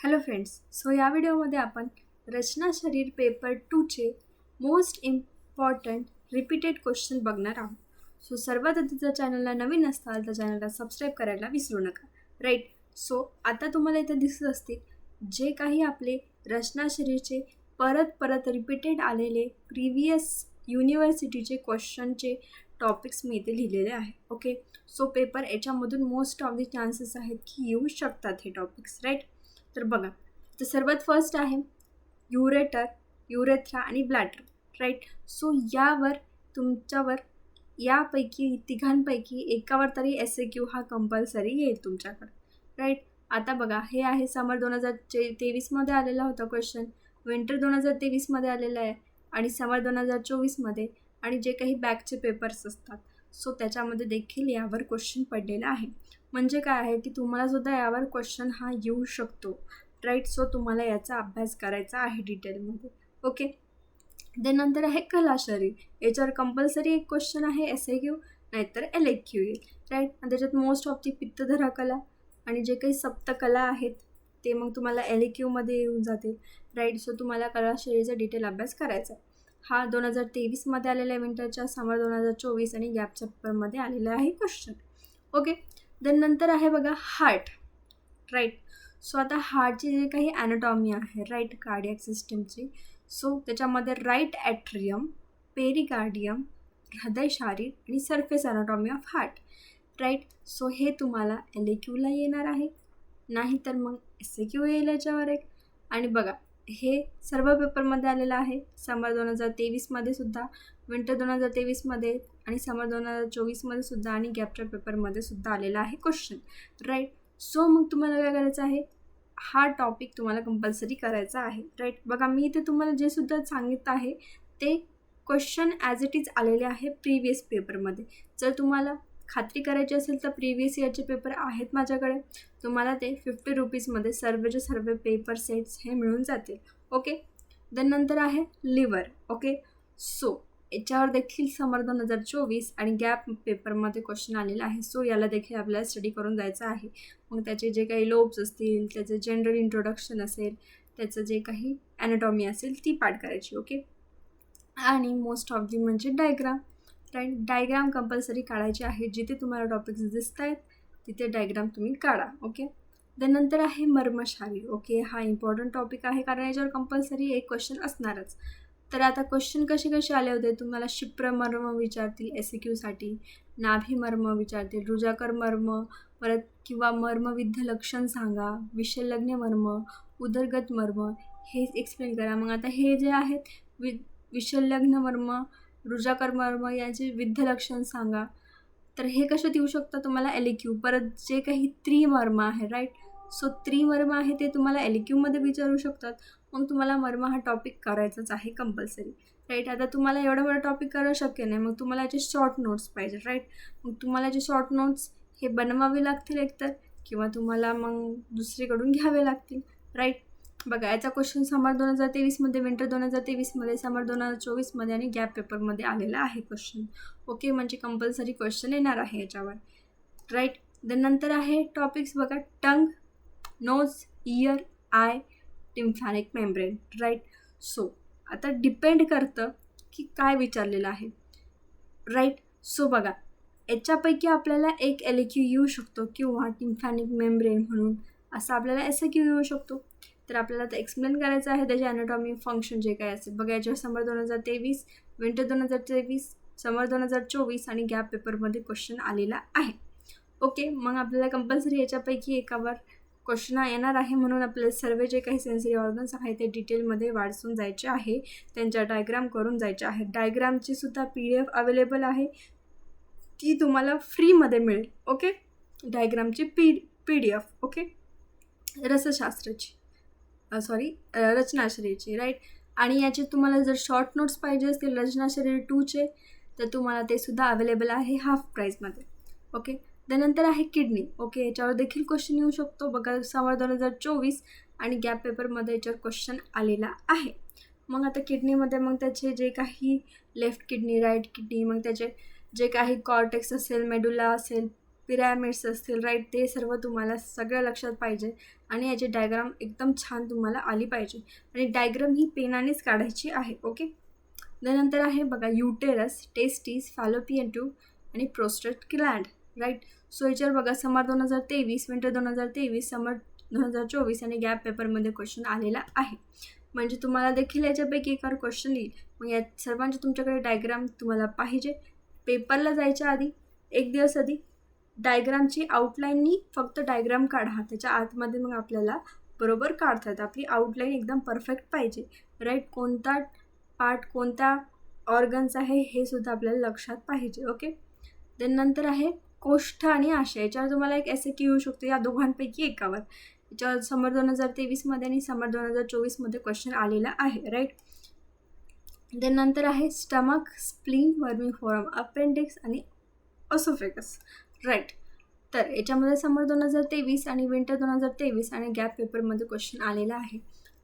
Hello friends, so या व्हिडिओमध्ये आपण रचना शरीर पेपर 2चे मोस्ट इम्पॉर्टंट रिपीटेड क्वेश्चन बघणार आहोत. सो सर्वात आधी जर चॅनलला नवीन असाल तर चॅनलला सबस्क्राईब करायला विसरू नका. राईट. सो आता तुम्हाला इथे दिसत असतील जे काही आपले रचना शरीरचे परत परत रिपीटेड आलेले प्रिव्हियस युनिव्हर्सिटीचे क्वेश्चनचे टॉपिक्स मी इथे लिहिलेले आहे. ओके. सो पेपर याच्यामधून मोस्ट ऑफ द चान्सेस आहेत की येऊ शकतात हे टॉपिक्स. राईट. तर बघा, तर सर्वात फर्स्ट आहे युरेटर, युरेथ्रा आणि ब्लॅडर. राईट. सो यावर तुमच्यावर यापैकी तिघांपैकी एकावर तरी SAQ हा कंपल्सरी येईल तुमच्याकडे. राईट. आता बघा, हे आहे समर 2023मध्ये आलेला होता क्वेश्चन, विंटर 2023मध्ये आलेला आहे आणि समर 2024मध्ये, आणि जे काही बॅकचे पेपर्स असतात सो त्याच्यामध्ये देखील यावर क्वेश्चन पडलेला आहे. म्हणजे काय आहे की तुम्हालासुद्धा यावर क्वेश्चन हा येऊ शकतो. राईट. सो तुम्हाला याचा अभ्यास करायचा आहे डिटेलमध्ये. ओके. नंतर आहे कला शरीर. याच्यावर कंपल्सरी एक क्वेश्चन आहे SAQ नाहीतर LAQ येईल. राईट. आणि त्याच्यात मोस्ट ऑफ ती पित्तधरा कला आणि जे काही सप्तकला आहेत ते मग तुम्हाला LAQमध्ये येऊन जातील. राईट. सो तुम्हाला कला शरीरचा डिटेल अभ्यास करायचा आहे. हा 2023मध्ये आलेला आहे विंटरच्या, समर 2024 आणि गॅपच्या पेपरमध्ये आलेला आहे क्वेश्चन. ओके. नंतर आहे बघा हार्ट. राईट. सो आता हार्टची जे काही ॲनाटॉमी आहे, राईट, कार्डियक सिस्टमची, सो त्याच्यामध्ये राईट ॲट्रियम, पेरिकार्डियम, हृदय शारीर आणि surface anatomy of heart. Right. So हे तुम्हाला LAQला येणार आहे, नाही तर मग SAQ येईल याच्यावर एक. आणि बघा, हे सर्व पेपरमध्ये आलेलं आहे, समर 2023मध्ये सुद्धा, विंटर 2023मध्ये आणि समर 2024मध्ये सुद्धा आणि गॅपच्या पेपरमध्ये सुद्धा आलेला आहे क्वेश्चन. राईट. सो मग तुम्हाला काय करायचं आहे, हा टॉपिक तुम्हाला कंपल्सरी करायचा आहे. राईट. बघा, मी इथे तुम्हाला जे सुद्धा सांगितलं आहे ते क्वेश्चन ॲज इट इज आलेले आहे प्रिव्हियस पेपरमध्ये. जर तुम्हाला खात्री करायची असेल तर प्रिव्हियस इयरचे पेपर आहेत माझ्याकडे, तुम्हाला ते 50 रुपीजमध्ये सर्वचे सर्व पेपर सेट्स हे मिळून जातील. ओके. नंतर आहे लिव्हर. ओके. सो याच्यावर देखील समर 2024 आणि गॅप पेपरमध्ये क्वेश्चन आलेला आहे. सो याला देखील आपल्याला स्टडी करून जायचं आहे. मग त्याचे जे काही लोब्स असतील, त्याचं जनरल इंट्रोडक्शन असेल, त्याचं जे काही ॲनाटॉमी असेल ती पाठ करायची. ओके. आणि मोस्ट ऑफ दी म्हणजे डायग्राम. राईट. डायग्राम कंपल्सरी काढायची आहे. जिथे तुम्हाला टॉपिक्स दिसत आहेत तिथे डायग्राम तुम्ही काढा. ओके. नंतर आहे मर्मशारीर. ओके. हा इम्पॉर्टंट टॉपिक आहे कारण याच्यावर कंपल्सरी एक क्वेश्चन असणारच. तर आता क्वेश्चन कसे आले होते, तुम्हाला शिप्रमर्म विचारतील SAQसाठी, नाभी मर्म विचारतील, रुजाकर मर्म, परत किंवा मर्मविद्ध लक्षण सांगा, विषलग्न मर्म, उदरगत मर्म, हे एक्सप्लेन करा. मग आता हे जे आहेत विषलग्न मर्म, रुजाकर मर्म याचे विद्ध लक्षण सांगा. तर हे कसे देऊ शकता तुम्हाला LAQ. परत जे काही त्रिमर्म आहे, राईट, सो त्रिमर्म आहे ते तुम्हाला LAQमध्ये विचारू शकतात. मग तुम्हाला मर्म हा टॉपिक करायचाच आहे कंपल्सरी. राईट. आता तुम्हाला एवढा मोठा टॉपिक करणं शक्य नाही, मग तुम्हाला याचे शॉर्ट नोट्स पाहिजे. राईट. मग तुम्हाला जे शॉर्ट नोट्स हे बनवावे लागतील एकतर, किंवा तुम्हाला मग दुसरीकडून घ्यावे लागतील. राईट. बघा, याचा क्वेश्चन समर 2023मध्ये, विंटर 2023मध्ये, समर 2024मध्ये आणि गॅप पेपरमध्ये आलेला आहे क्वेश्चन. ओके. म्हणजे कंपल्सरी क्वेश्चन येणार आहे याच्यावर. राईट. नंतर आहे टॉपिक्स बघा, tongue, nose, ear, eye, tympanic membrane. Right. So आता डिपेंड करतं की काय विचारलेलं आहे. राईट. सो बघा, याच्यापैकी आपल्याला एक LAQ येऊ शकतो किंवा टिम्फॅनिक मेम्ब्रेन म्हणून असं आपल्याला SAQ येऊ शकतो. तर आपल्याला ते एक्सप्लेन करायचं आहे त्याचे ॲनाटॉमी, फंक्शन जे काय असेल. बघा, याच्यावर समर 2023, विंटर 2023, समर 2024 आणि गॅप पेपरमध्ये क्वेश्चन आलेला आहे. ओके. मग आपल्याला कंपल्सरी याच्यापैकी एकावर क्वेश्चन येणार आहे, म्हणून आपल्याला सर्व जे काही सेन्सरी ऑर्गन्स आहे ते डिटेलमध्ये वाचून जायचे आहे, त्यांच्या डायग्राम करून जायचे आहे. डायग्रामची सुद्धा PDF अवेलेबल आहे, ती तुम्हाला फ्रीमध्ये मिळेल. ओके. डायग्रामची PDF. ओके. रसशास्त्राची रचना शरीरची. राईट. आणि याचे तुम्हाला जर शॉर्ट नोट्स पाहिजे असतील रचना शरीर 2चे तर तुम्हाला ते सुद्धा अवेलेबल आहे हाफ प्राईजमध्ये. ओके. नंतर आहे किडनी. ओके. याच्यावर देखील क्वेश्चन येऊ शकतो. बघा, समर 2024 आणि गॅप पेपरमध्ये याच्यावर क्वेश्चन आलेला आहे. मग आता किडनीमध्ये मग त्याचे जे काही लेफ्ट किडनी, राईट किडनी, मग त्याचे जे काही कॉर्टेक्स असेल, मेडुला असेल, पिरॅमिड्स असतील, राईट, ते सर्व तुम्हाला सगळं लक्षात पाहिजे आणि याची डायग्राम एकदम छान तुम्हाला आली पाहिजे आणि डायग्राम ही पेनानेच काढायची आहे. ओके. त्यानंतर आहे बघा युटेरस, टेस्टीस, फॅलोपियन ट्यूब आणि प्रोस्टेट ग्लँड, राईट. सो याच्यावर बघा समर 2023, विंटर 2023, समर 2024 आणि गॅप पेपरमध्ये क्वेश्चन आलेला आहे. म्हणजे तुम्हाला देखील याच्यापैकी एकावर क्वेश्चन येईल. मग या सर्वांचे तुमच्याकडे डायग्राम तुम्हाला पाहिजे. पेपरला जायच्या आधी 1 दिवस आधी डायग्रामची आउटलाईननी फक्त डायग्राम काढा. त्याच्या आतमध्ये मग आपल्याला बरोबर काढता येतं. आपली आउटलाईन एकदम परफेक्ट पाहिजे, राईट. कोणता पार्ट कोणत्या ऑर्गन्स आहे हे सुद्धा आपल्याला लक्षात पाहिजे. ओके. देन नंतर आहे कोष्ठ आणि आशय. याच्यावर तुम्हाला एक SAQ येऊ शकतो या दोघांपैकी एकावर. याच्यावर समर 2023मध्ये आणि समर 2024मध्ये क्वेश्चन आलेला आहे, राईट. देन नंतर आहे स्टमक, स्प्लीन, वर्मीफोरम, अपेंडिक्स आणि ऑसोफेगस, राईट. तर याच्यामध्ये समर 2023 आणि विंटर 2023 आणि गॅप पेपरमध्ये क्वेश्चन आलेला आहे.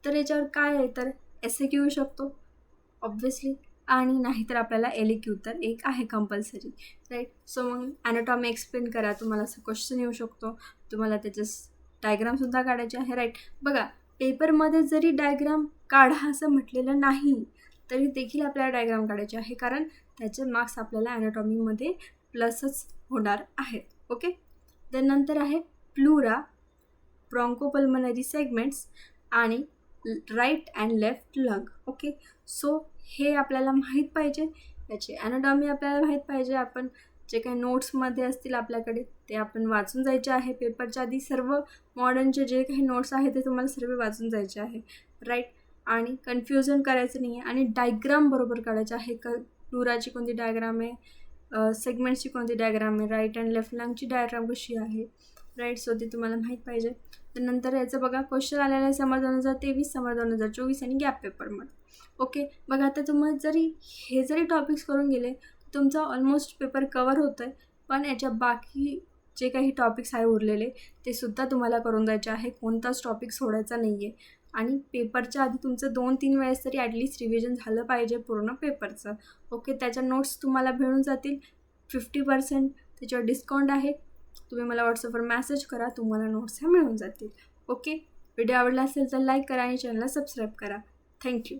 तर याच्यावर काय आहे तर SAQ येऊ शकतो ऑब्व्हियसली, आणि नाहीतर आपल्याला LAQ तर एक आहे कंपल्सरी, राईट. सो मग ॲनाटॉमी एक्सप्लेन करा, तुम्हाला असं क्वेश्चन येऊ शकतो. तुम्हाला त्याचे डायग्रामसुद्धा काढायचे आहे, राईट. बघा पेपरमध्ये जरी डायग्राम काढा असं म्हटलेलं नाही तरी देखील आपल्याला डायग्राम काढायचे आहे, कारण त्याचे मार्क्स आपल्याला ॲनाटॉमीमध्ये प्लसच होणार आहेत. ओके. त्यानंतर आहे प्लुरा, ब्रॉन्कोपल्मनरी सेगमेंट्स आणि right and left lung. Okay. So हे आपल्याला माहीत पाहिजे, याची ॲनाटॉमी आपल्याला माहीत पाहिजे. आपण जे काही नोट्समध्ये असतील आपल्याकडे ते आपण वाचून जायचे आहे. पेपरच्या आधी सर्व मॉडर्नचे जे काही नोट्स आहेत ते तुम्हाला सर्व वाचून जायचे आहे, राईट. आणि कन्फ्युजन करायचं नाही आहे आणि डायग्राम बरोबर काढायचं आहे. प्लुराची कोणती डायग्राम आहे, सेगमेंट्सची कोणती डायग्राम आहे, राईट अँड लेफ्ट लंगची डायग्राम कशी आहे, राईट. सो ते तुम्हाला माहीत पाहिजे. त्यानंतर याचं बघा क्वेश्चन आलेलं आहे समर 2023, समर 2024 आणि गॅप पेपरमध्ये. ओके. बघा आता तुम्हाला जरी टॉपिक्स करून गेले तुमचा ऑलमोस्ट पेपर कवर होतं आहे, पण याच्या बाकी जे काही टॉपिक्स आहे उरलेले ते सुद्धा तुम्हाला करून द्यायचे आहे. कोणताच टॉपिक सोडायचा नाही आहे आणि पेपरच्या आधी तुमचं 2-3 वेळेस तरी ॲटलिस्ट रिव्हिजन झालं पाहिजे पूर्ण पेपरचं. ओके. त्याच्या नोट्स तुम्हाला मिळून जातील. 50% त्याच्यावर डिस्काउंट आहे. तुम्ही मला व्हॉट्सअपवर मेसेज करा, तुम्हाला नोट्स ह्या मिळून जातील. ओके. व्हिडिओ आवडला असेल तर लाईक करा आणि चॅनलला सबस्क्राईब करा. थँक्यू.